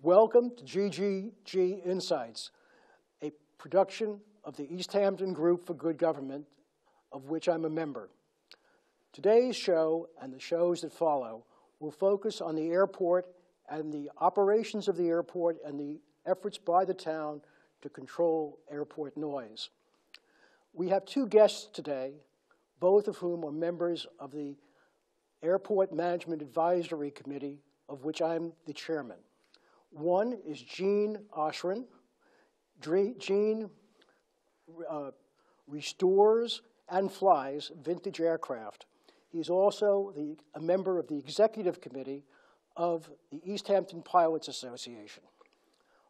Welcome to GGG Insights, a production of the East Hampton Group for Good Government, of which I'm a member. Today's show and the shows that follow will focus on the airport and the operations of the airport and the efforts by the town to control airport noise. We have two guests today, both of whom are members of the Airport Management Advisory Committee, of which I'm the chairman. One is Gene Oshrin. Gene restores and flies vintage aircraft. He's also a member of the executive committee of the East Hampton Pilots Association.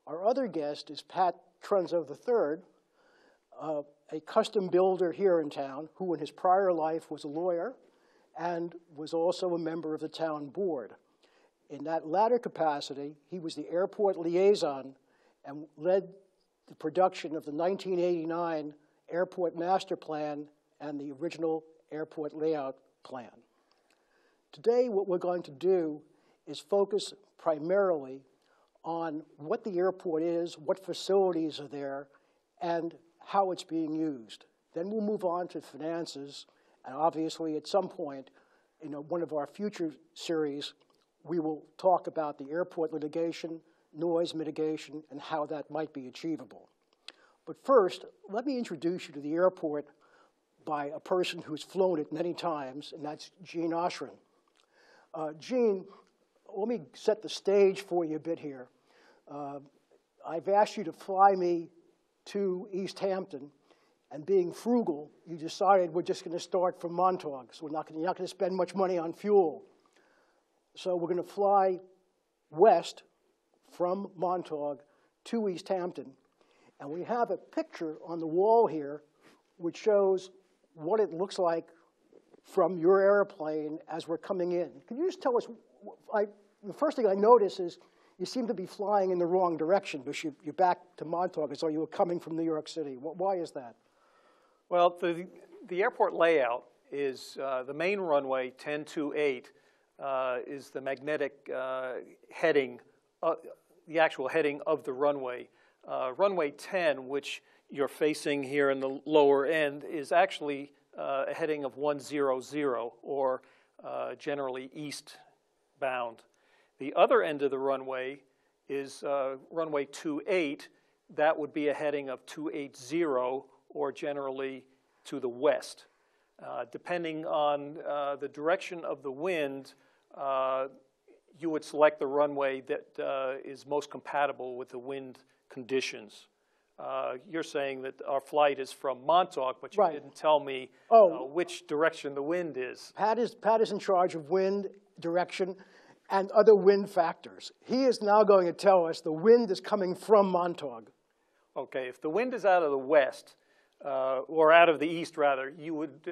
Our other guest is Pat Trunzo III, a custom builder here in town who in his prior life was a lawyer and was also a member of the town board. In that latter capacity, he was the airport liaison and led the production of the 1989 Airport Master Plan and the original airport layout plan. Today, what we're going to do is focus primarily on what the airport is, what facilities are there, and how it's being used. Then we'll move on to finances, and obviously at some point, in one of our future series, we will talk about the airport litigation, noise mitigation, and how that might be achievable. But first, let me introduce you to the airport by a person who's flown it many times, and that's Gene Oshrin. Gene, let me set the stage for you a bit here. I've asked you to fly me to East Hampton, and being frugal, you decided we're just going to start from Montauk, so you're not going to spend much money on fuel. So we're going to fly west from Montauk to East Hampton, and we have a picture on the wall here which shows what it looks like from your airplane as we're coming in. Can you just tell us, the first thing I notice is you seem to be flying in the wrong direction because you're back to Montauk as though you were coming from New York City. Why is that? Well, the airport layout is the main runway 1028 is the magnetic heading, the actual heading of the runway. Runway 10, which you're facing here in the lower end, is actually a heading of 100, or generally eastbound. The other end of the runway is runway 28. That would be a heading of 280, or generally to the west. Depending on the direction of the wind, you would select the runway that is most compatible with the wind conditions. You're saying that our flight is from Montauk, but you didn't tell me which direction the wind is. Pat is in charge of wind direction and other wind factors. He is now going to tell us the wind is coming from Montauk. Okay, if the wind is out of the west, or out of the east rather, you would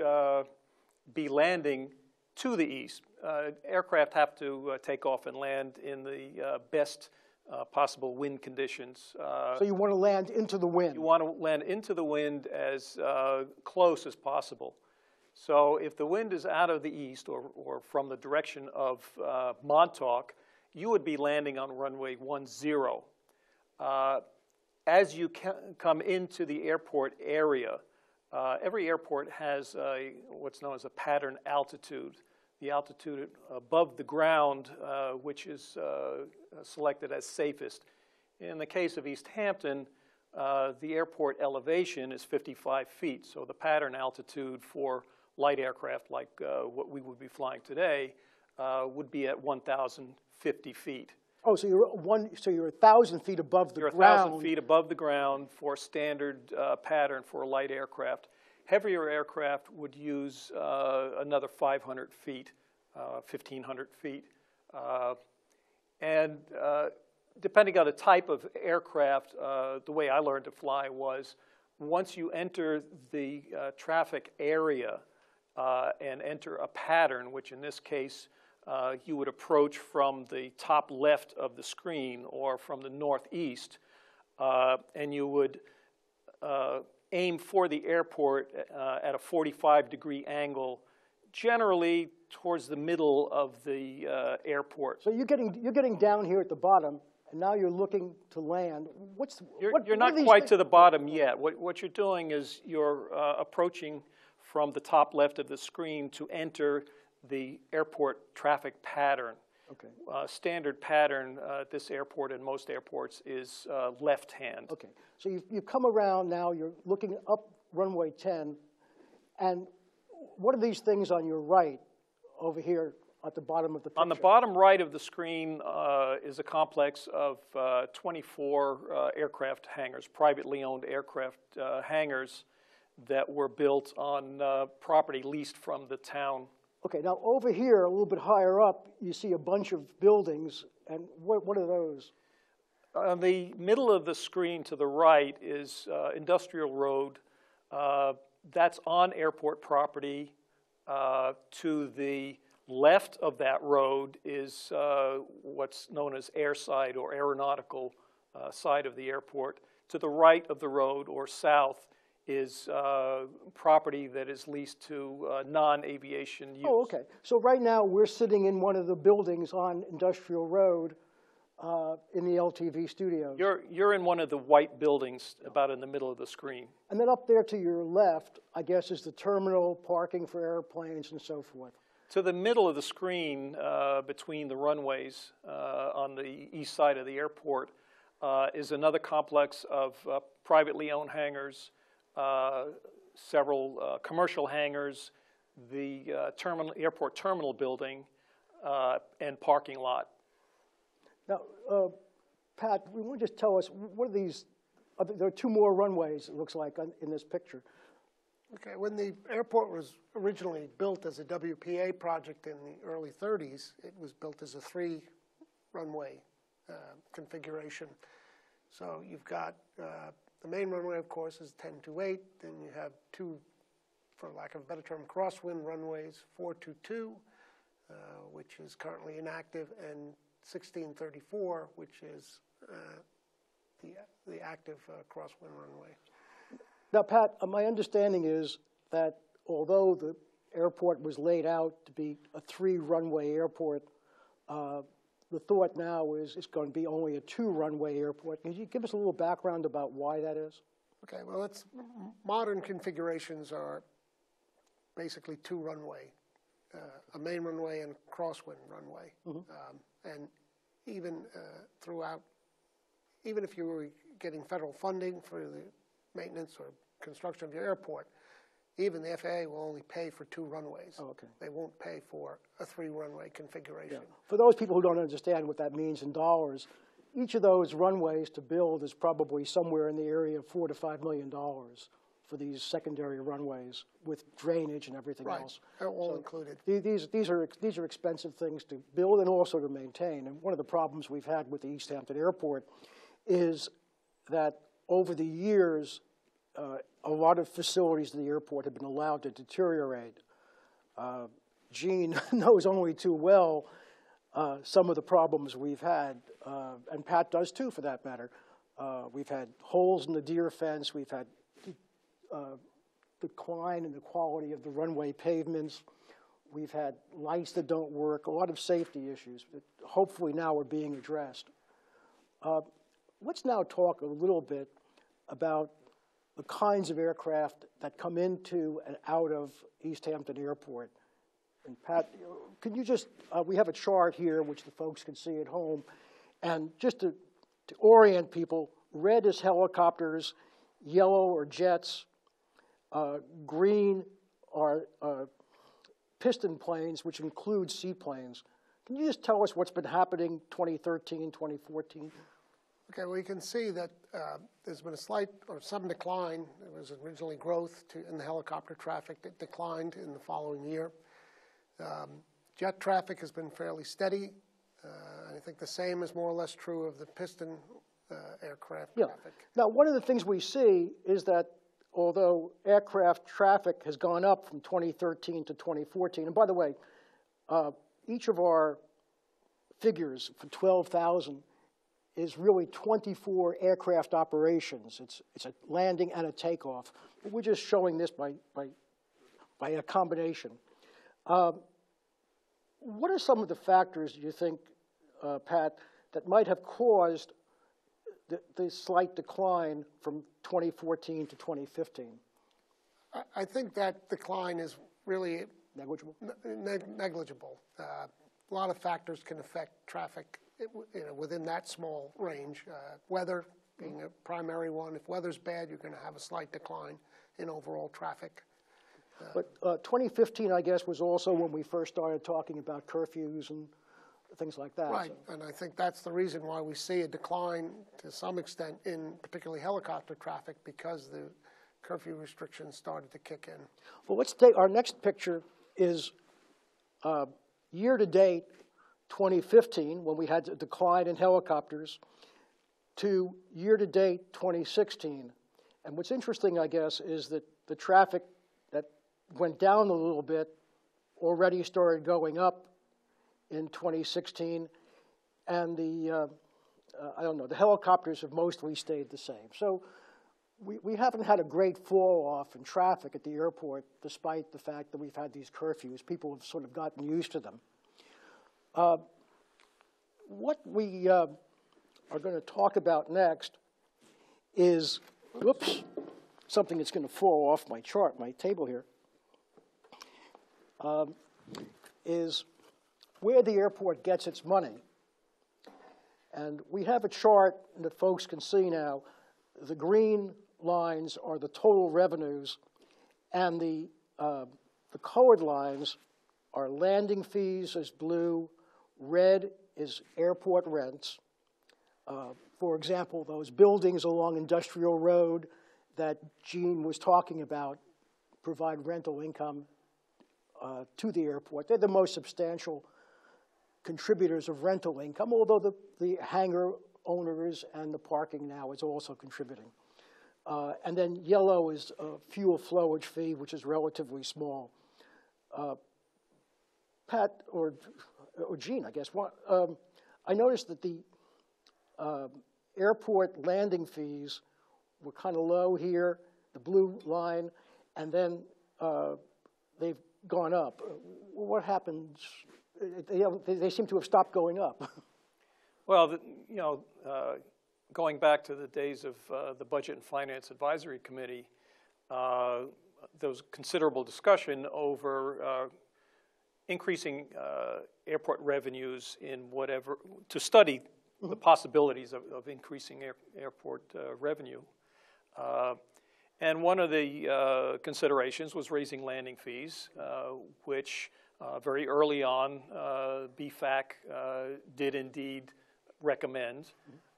be landing to the east. Aircraft have to take off and land in the best possible wind conditions. So you want to land into the wind? You want to land into the wind as close as possible. So if the wind is out of the east or from the direction of Montauk, you would be landing on runway 10. As you come into the airport area, every airport has what's known as a pattern altitude. The altitude above the ground, which is selected as safest. In the case of East Hampton, the airport elevation is 55 feet. So the pattern altitude for light aircraft like what we would be flying today would be at 1,050 feet. Oh, so you're 1,000 feet above the ground. You're 1,000 feet above the ground for standard pattern for a light aircraft. Heavier aircraft would use another 500 feet, 1,500 feet. And depending on the type of aircraft, the way I learned to fly was once you enter the traffic area and enter a pattern, which in this case you would approach from the top left of the screen or from the northeast, and you would aim for the airport at a 45-degree angle, generally towards the middle of the airport. So you're getting down here at the bottom, and now you're looking to land. You're not quite to the bottom yet. What you're doing is you're approaching from the top left of the screen to enter the airport traffic pattern. Okay. Standard pattern at this airport and most airports is left hand. Okay, so you've come around now, you're looking up runway 10, and what are these things on your right over here at the bottom of the picture? On the bottom right of the screen is a complex of 24 aircraft hangars, privately owned aircraft hangars that were built on property leased from the town. Okay, now over here, a little bit higher up, you see a bunch of buildings, and what are those? On the middle of the screen to the right is Industrial Road. That's on airport property. To the left of that road is what's known as airside or aeronautical side of the airport. To the right of the road or south is property that is leased to non-aviation use. Oh, okay. So right now we're sitting in one of the buildings on Industrial Road in the LTV studios. You're in one of the white buildings about in the middle of the screen. And then up there to your left, I guess, is the terminal, parking for airplanes and so forth. To the middle of the screen, between the runways on the east side of the airport, is another complex of privately owned hangars, several commercial hangars, the airport terminal building, and parking lot. Now, Pat, we want to just tell us, what are these? There are two more runways, it looks like, in this picture. Okay, when the airport was originally built as a WPA project in the early 30s, it was built as a 3-runway configuration. So you've got the main runway, of course, is 10-8. Then you have two, for lack of a better term, crosswind runways, 4-2, which is currently inactive, and 1634, which is the active crosswind runway. Now, Pat, my understanding is that although the airport was laid out to be a 3-runway airport, the thought now is it's going to be only a 2-runway airport. Can you give us a little background about why that is? Okay, well, modern configurations are basically 2-runway, a main runway and crosswind runway. Mm-hmm. And even even if you were getting federal funding for the maintenance or construction of your airport, even the FAA will only pay for 2 runways. Oh, okay. They won't pay for a 3-runway configuration. Yeah. For those people who don't understand what that means in dollars, each of those runways to build is probably somewhere in the area of $4 to $5 million for these secondary runways with drainage and everything else. Right, all included. These are expensive things to build and also to maintain. And one of the problems we've had with the East Hampton Airport is that over the years, a lot of facilities at the airport have been allowed to deteriorate. Gene knows only too well some of the problems we've had, and Pat does too, for that matter. We've had holes in the deer fence. We've had decline in the quality of the runway pavements. We've had lights that don't work, a lot of safety issues that hopefully now are being addressed. Let's now talk a little bit about the kinds of aircraft that come into and out of East Hampton Airport. And Pat, can you just, we have a chart here which the folks can see at home, and just to orient people, red is helicopters, yellow are jets, green are piston planes, which include seaplanes. Can you just tell us what's been happening 2013, 2014? Okay, well, you can see that there's been a slight or some decline. There was originally growth in the helicopter traffic that declined in the following year. Jet traffic has been fairly steady. I think the same is more or less true of the piston aircraft traffic. Now, one of the things we see is that although aircraft traffic has gone up from 2013 to 2014, and by the way, each of our figures for 12,000 is really 24 aircraft operations. It's a landing and a takeoff. But we're just showing this by a combination. What are some of the factors, do you think, Pat, that might have caused the slight decline from 2014 to 2015? I think that decline is really Negligible? negligible. A lot of factors can affect traffic within that small range. Weather being a primary one. If weather's bad, you're going to have a slight decline in overall traffic. But 2015, I guess, was also when we first started talking about curfews and things like that. Right, So. and I think that's the reason why we see a decline to some extent in particularly helicopter traffic, because the curfew restrictions started to kick in. Well, let's take our next picture is year-to-date 2015, when we had a decline in helicopters, to year-to-date 2016. And what's interesting, I guess, is that the traffic that went down a little bit already started going up in 2016, and the helicopters have mostly stayed the same. So we haven't had a great fall-off in traffic at the airport, despite the fact that we've had these curfews. People have sort of gotten used to them. What we are going to talk about next is, whoops, something that's going to fall off my chart, my table here, is where the airport gets its money. And we have a chart that folks can see now. The green lines are the total revenues, and the colored lines are landing fees as blue, red is airport rents. For example, those buildings along Industrial Road that Gene was talking about provide rental income to the airport. They're the most substantial contributors of rental income, although the hangar owners and the parking now is also contributing. And then yellow is a fuel flowage fee, which is relatively small. Pat, or Gene, I guess, I noticed that the airport landing fees were kind of low here, the blue line, and then they've gone up. What happens? They seem to have stopped going up. Well, going back to the days of the Budget and Finance Advisory Committee, there was considerable discussion over increasing airport revenues in whatever, to study the possibilities of increasing airport revenue. And one of the considerations was raising landing fees, which very early on, BFAC did indeed recommend.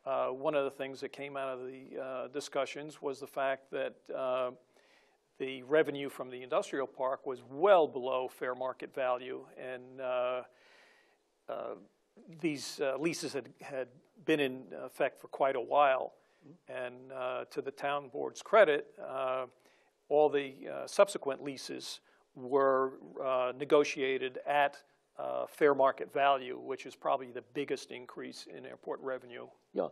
One of the things that came out of the discussions was the fact that the revenue from the industrial park was well below fair market value, and these leases had been in effect for quite a while. And to the town board's credit, all the subsequent leases were negotiated at fair market value, which is probably the biggest increase in airport revenue. Yeah,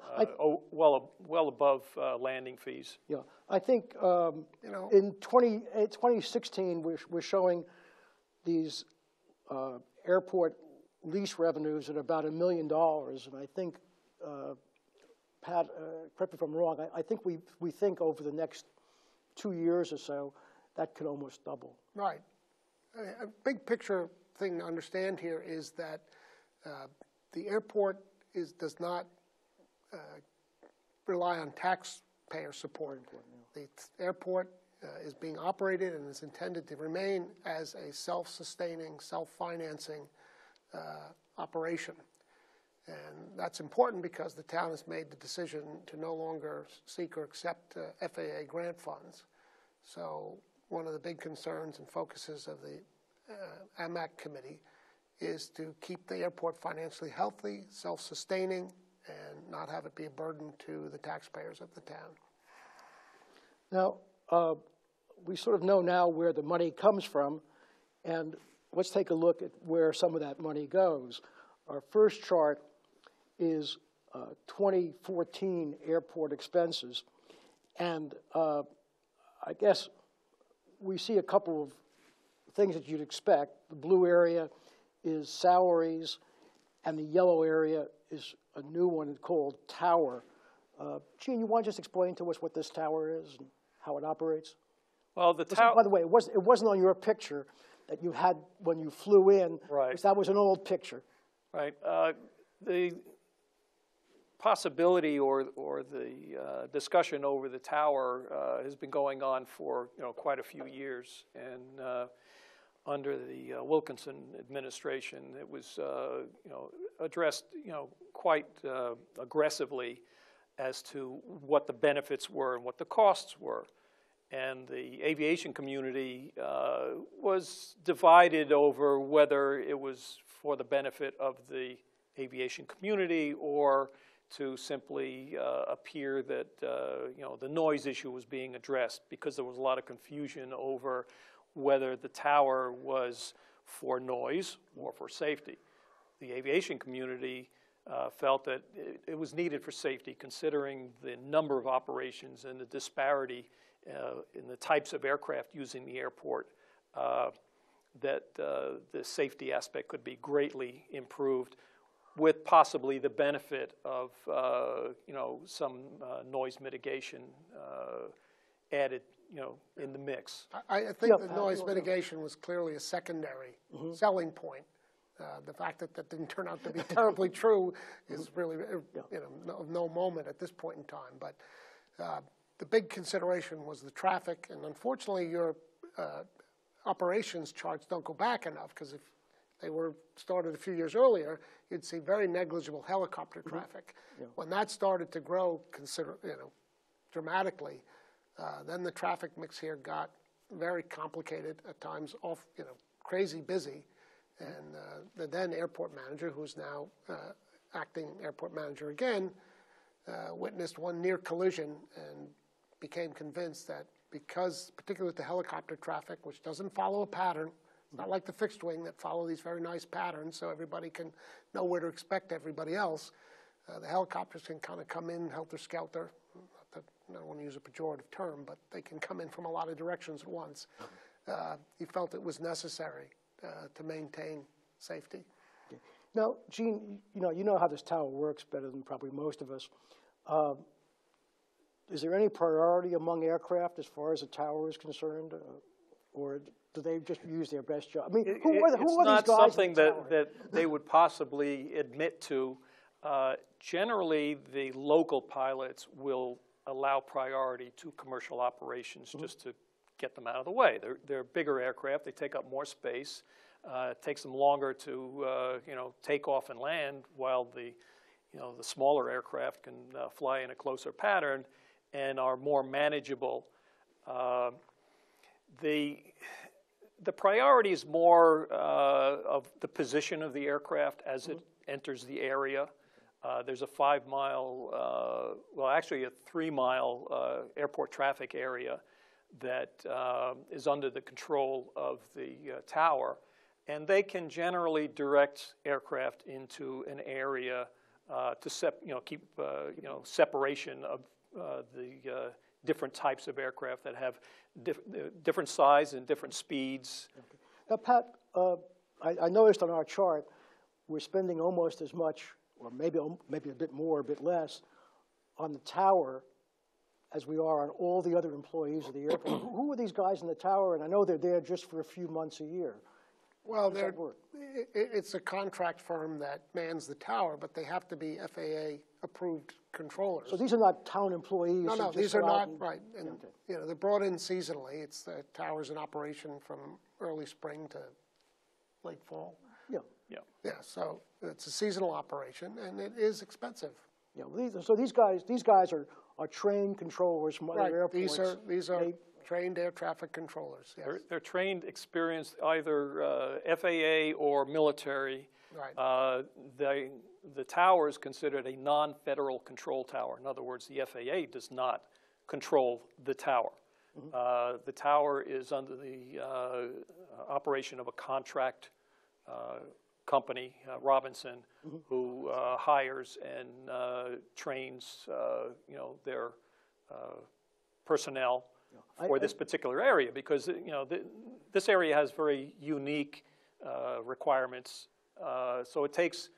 well above landing fees. Yeah, I think in 2016 we're showing these airport lease revenues at about $1 million, and I think Pat, correct me if I'm wrong. I think we think over the next 2 years or so that could almost double. Right. A big picture thing to understand here is that the airport does not rely on taxpayer support. The airport is being operated and is intended to remain as a self-sustaining, self-financing operation. And that's important because the town has made the decision to no longer seek or accept FAA grant funds. So one of the big concerns and focuses of the AMAC committee is to keep the airport financially healthy, self-sustaining, and not have it be a burden to the taxpayers of the town. Now, we sort of know now where the money comes from, and let's take a look at where some of that money goes. Our first chart is 2014 airport expenses, and I guess we see a couple of things that you'd expect. The blue area is salaries and the yellow area is a new one called Tower. Gene, you want to just explain to us what this tower is and how it operates? Well, the tower. By the way, it wasn't on your picture that you had when you flew in. Right. Because that was an old picture. Right. The possibility or the discussion over the tower has been going on for quite a few years, and under the Wilkinson administration, it was addressed quite aggressively as to what the benefits were and what the costs were. And the aviation community was divided over whether it was for the benefit of the aviation community or to simply appear that the noise issue was being addressed, because there was a lot of confusion over whether the tower was for noise or for safety. The aviation community felt that it was needed for safety, considering the number of operations and the disparity in the types of aircraft using the airport, that the safety aspect could be greatly improved, with possibly the benefit of some noise mitigation added in the mix. I think the noise mitigation was clearly a secondary selling point. The fact that that didn't turn out to be terribly true is really of no moment at this point in time. But the big consideration was the traffic, and unfortunately your operations charts don't go back enough, because if they were started a few years earlier, you'd see very negligible helicopter traffic. When that started to grow dramatically, then the traffic mix here got very complicated, at times crazy busy. And the then airport manager, who's now acting airport manager again, witnessed one near collision and became convinced that because, particularly with the helicopter traffic, which doesn't follow a pattern, it's not like the fixed wing that follow these very nice patterns so everybody can know where to expect everybody else, the helicopters can kind of come in helter-skelter. I don't want to use a pejorative term, but they can come in from a lot of directions at once. He felt it was necessary to maintain safety. Now, Gene, you know how this tower works better than probably most of us. Is there any priority among aircraft as far as the tower is concerned, or do they just use their best job? I mean, who are these guys? It's not something that they would possibly admit to. Generally, the local pilots will allow priority to commercial operations just to get them out of the way. They're bigger aircraft. They take up more space. It takes them longer to take off and land, while the smaller aircraft can fly in a closer pattern and are more manageable. The priority is more of the position of the aircraft as it enters the area. There's a 5-mile, well, actually a 3-mile airport traffic area that is under the control of the tower, and they can generally direct aircraft into an area to keep separation of the different types of aircraft that have different size and different speeds. Okay. Now, Pat, I noticed on our chart we're spending almost as much, or maybe a bit more, a bit less, on the tower as we are on all the other employees of the airport. Who are these guys in the tower? And I know they're there just for a few months a year. Well, it's a contract firm that mans the tower, but they have to be FAA-approved controllers. So these are not town employees? No, these are not, right. And, they're brought in seasonally. It's the tower's in operation from early spring to late fall. Yeah, so it's a seasonal operation, and it is expensive. Yeah, so these guys are trained controllers from other airports. These are trained air traffic controllers. Yes. They're trained, experienced, either FAA or military. Right. The tower is considered a non-federal control tower. In other words, the FAA does not control the tower. The tower is under the operation of a contract company, Robinson, who hires and trains their personnel for this particular area, because this area has very unique requirements. So it takes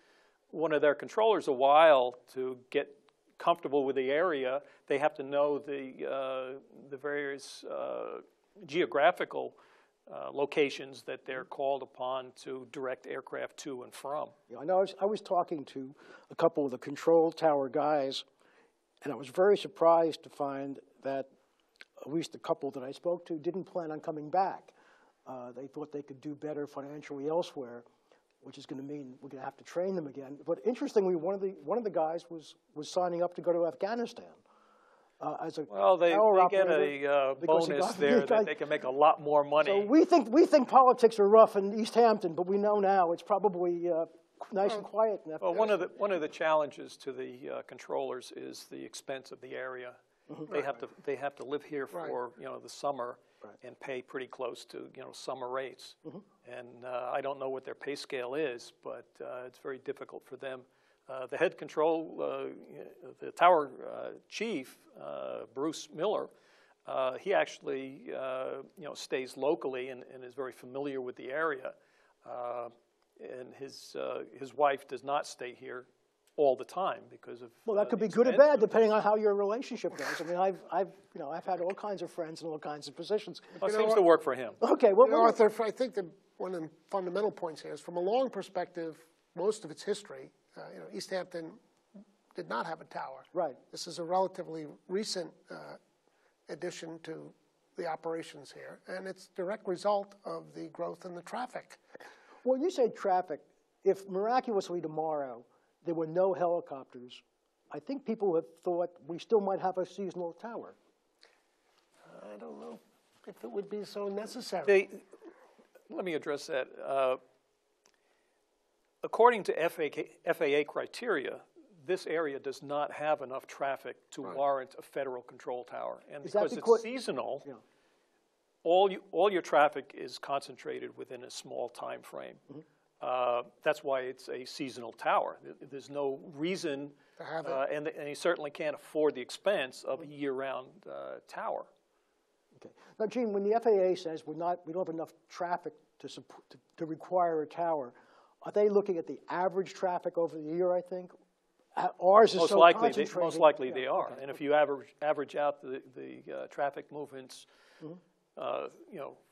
one of their controllers a while to get comfortable with the area. They have to know the various geographical locations that they're called upon to direct aircraft to and from. Yeah, I know. I was talking to a couple of the control tower guys, and I was very surprised to find that at least a couple that I spoke to didn't plan on coming back. They thought they could do better financially elsewhere, which is going to mean we're going to have to train them again. But interestingly, one of the guys was signing up to go to Afghanistan as a they get a because bonus there that they can make a lot more money. So we think politics are rough in East Hampton, but we know now it's probably nice and quiet in Well, one of the challenges to the controllers is the expense of the area. Mm-hmm. They have to live here for the summer. Right. And pay pretty close to summer rates, mm-hmm. And I don't know what their pay scale is, but it's very difficult for them. The head control, the tower chief, Bruce Miller, he actually stays locally and is very familiar with the area, and his wife does not stay here all the time because of that could be good or bad depending on how your relationship goes. I mean, I've had all kinds of friends in all kinds of positions. Well, it seems to work for him. Okay, well, Arthur, I think that one of the fundamental points here is, from a long perspective, most of its history, East Hampton did not have a tower. Right. This is a relatively recent addition to the operations here, and it's a direct result of the growth in the traffic. Well, you say traffic. If miraculously tomorrow there were no helicopters, I think people have thought we still might have a seasonal tower. I don't know if it would be so necessary. Let me address that. According to FAA criteria, this area does not have enough traffic to warrant a federal control tower. And because it's seasonal, all your traffic is concentrated within a small time frame. Mm-hmm. That's why it's a seasonal tower. There's no reason, to have it. And you certainly can't afford the expense of a year-round tower. Okay. Now, Gene, when the FAA says we don't have enough traffic to require a tower, are they looking at the average traffic over the year? I think ours is concentrated. Most likely they are. Okay. And if you average out the traffic movements, mm-hmm.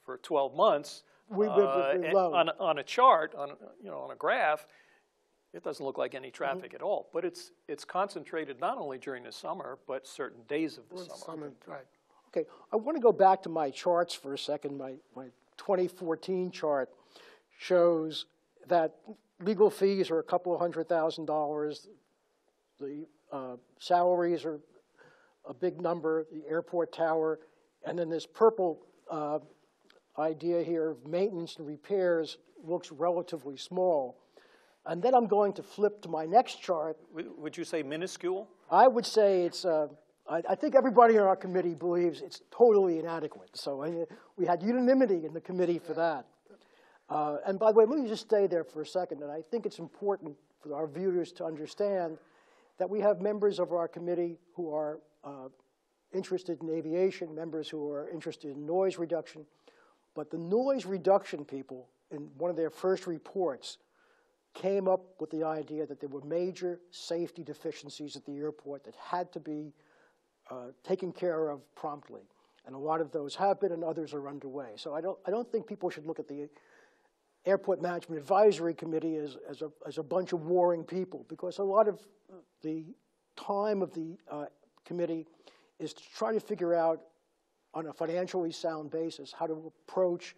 For 12 months. On a chart, on a graph, it doesn't look like any traffic mm-hmm. at all. But it's concentrated not only during the summer, but certain days of the summer. Right. Okay, I want to go back to my charts for a second. My 2014 chart shows that legal fees are a couple of $100,000. The salaries are a big number. The airport tower, and then this purple idea here of maintenance and repairs looks relatively small. And then I'm going to flip to my next chart. Would you say minuscule? I would say it's, I think everybody on our committee believes it's totally inadequate. So we had unanimity in the committee for that. And by the way, let me just stay there for a second. And I think it's important for our viewers to understand that we have members of our committee who are interested in aviation, members who are interested in noise reduction. But the noise reduction people, in one of their first reports, came up with the idea that there were major safety deficiencies at the airport that had to be taken care of promptly. And a lot of those have been, and others are underway. So I don't think people should look at the Airport Management Advisory Committee as a bunch of warring people, because a lot of the time of the committee is to try to figure out, on a financially sound basis, how to approach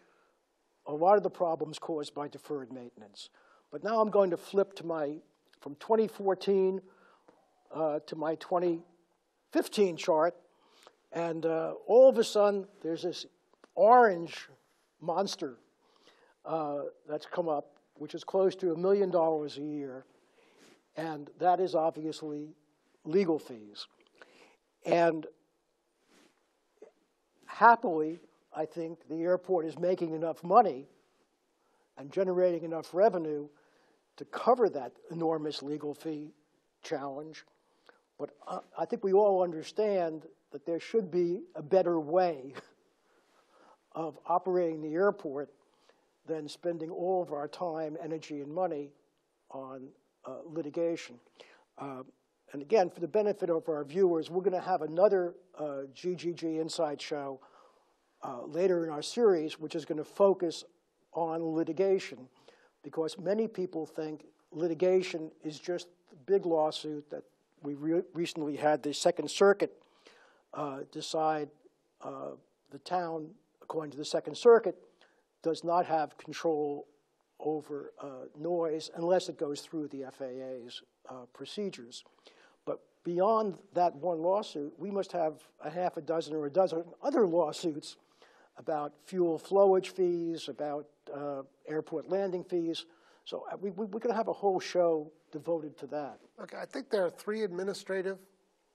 a lot of the problems caused by deferred maintenance. But now I'm going to flip to from 2014 to my 2015 chart, and all of a sudden there's this orange monster that's come up, which is close to $1 million a year, and that is obviously legal fees. And happily, I think the airport is making enough money and generating enough revenue to cover that enormous legal fee challenge. But I think we all understand that there should be a better way of operating the airport than spending all of our time, energy, and money on litigation. And again, for the benefit of our viewers, we're going to have another GGG Inside Show later in our series, which is going to focus on litigation, because many people think litigation is just the big lawsuit that we recently had the Second Circuit decide the town, according to the Second Circuit, does not have control over noise unless it goes through the FAA's procedures. But beyond that one lawsuit, we must have a half a dozen or a dozen other lawsuits about fuel flowage fees, about airport landing fees. So we're going to have a whole show devoted to that. Okay, I think there are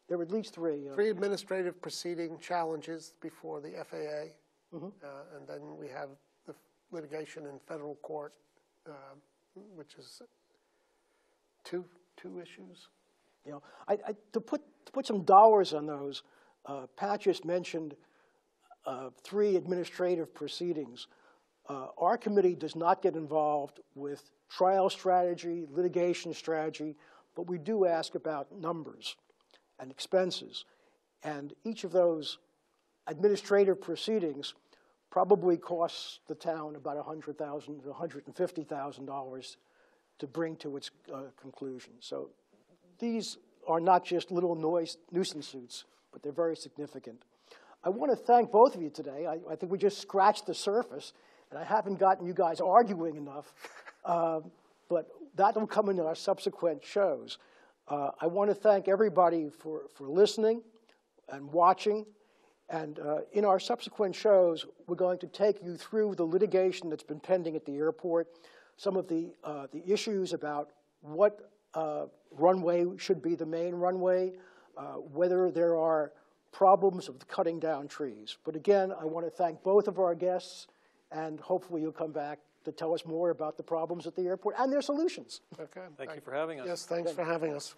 There were at least three. three administrative proceeding challenges before the FAA, and then we have the litigation in federal court, which is two issues. You know, to put some dollars on those, Pat just mentioned 3 administrative proceedings. Our committee does not get involved with trial strategy, litigation strategy, but we do ask about numbers and expenses. And each of those administrative proceedings probably costs the town about $100,000 to $150,000 to bring to its conclusion. So these are not just little nuisance suits, but they're very significant. I want to thank both of you today. I think we just scratched the surface, and I haven't gotten you guys arguing enough, but that will come in our subsequent shows. I want to thank everybody for listening and watching, and in our subsequent shows, we're going to take you through the litigation that's been pending at the airport, some of the issues about what runway should be the main runway, whether there are problems of cutting down trees. But again, I want to thank both of our guests, and hopefully you'll come back to tell us more about the problems at the airport and their solutions. Okay. Thank you for having us. Yes, thanks for having us.